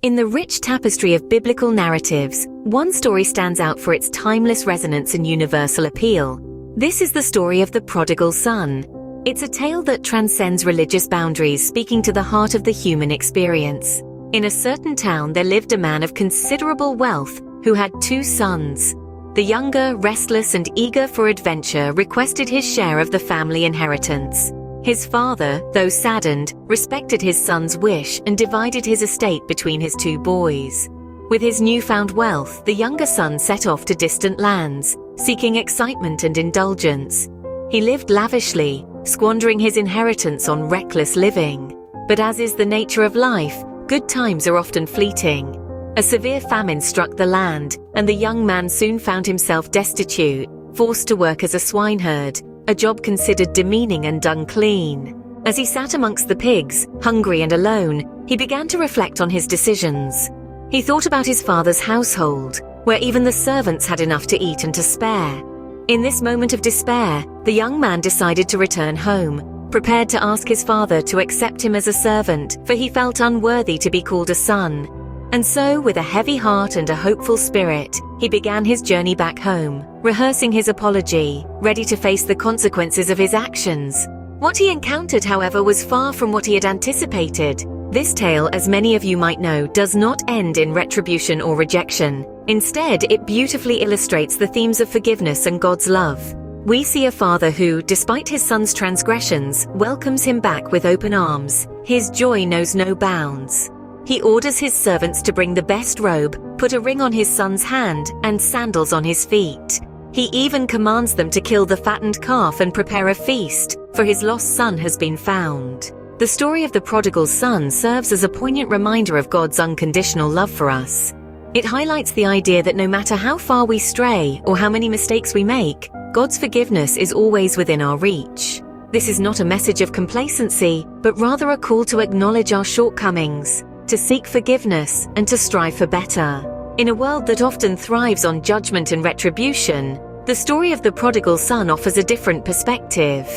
In the rich tapestry of biblical narratives, one story stands out for its timeless resonance and universal appeal. This is the story of the prodigal son. It's a tale that transcends religious boundaries, speaking to the heart of the human experience. In a certain town there lived a man of considerable wealth who had two sons. The younger, restless and eager for adventure, requested his share of the family inheritance. His father, though saddened, respected his son's wish and divided his estate between his two boys. With his newfound wealth, the younger son set off to distant lands, seeking excitement and indulgence. He lived lavishly, squandering his inheritance on reckless living. But as is the nature of life, good times are often fleeting. A severe famine struck the land, and the young man soon found himself destitute, forced to work as a swineherd, a job considered demeaning and unclean. As he sat amongst the pigs, hungry and alone, he began to reflect on his decisions. He thought about his father's household, where even the servants had enough to eat and to spare. In this moment of despair, the young man decided to return home, prepared to ask his father to accept him as a servant, for he felt unworthy to be called a son. And so, with a heavy heart and a hopeful spirit, he began his journey back home, rehearsing his apology, ready to face the consequences of his actions. What he encountered, however, was far from what he had anticipated. This tale, as many of you might know, does not end in retribution or rejection. Instead, it beautifully illustrates the themes of forgiveness and God's love. We see a father who, despite his son's transgressions, welcomes him back with open arms. His joy knows no bounds. He orders his servants to bring the best robe, put a ring on his son's hand, and sandals on his feet. He even commands them to kill the fattened calf and prepare a feast, for his lost son has been found. The story of the prodigal son serves as a poignant reminder of God's unconditional love for us. It highlights the idea that no matter how far we stray or how many mistakes we make, God's forgiveness is always within our reach. This is not a message of complacency, but rather a call to acknowledge our shortcomings, to seek forgiveness, and to strive for better. In a world that often thrives on judgment and retribution, the story of the prodigal son offers a different perspective.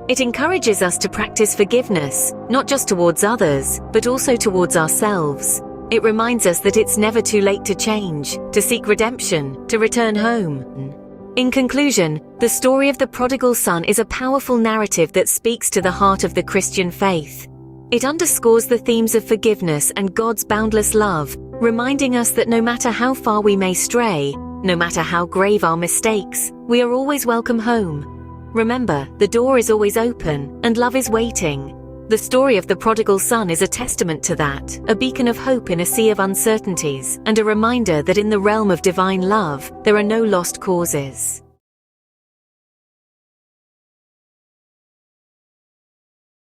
It encourages us to practice forgiveness, not just towards others, but also towards ourselves. It reminds us that it's never too late to change, to seek redemption, to return home. In conclusion, the story of the prodigal son is a powerful narrative that speaks to the heart of the Christian faith. It underscores the themes of forgiveness and God's boundless love, reminding us that no matter how far we may stray, no matter how grave our mistakes, we are always welcome home. Remember, the door is always open, and love is waiting. The story of the prodigal son is a testament to that, a beacon of hope in a sea of uncertainties, and a reminder that in the realm of divine love, there are no lost causes.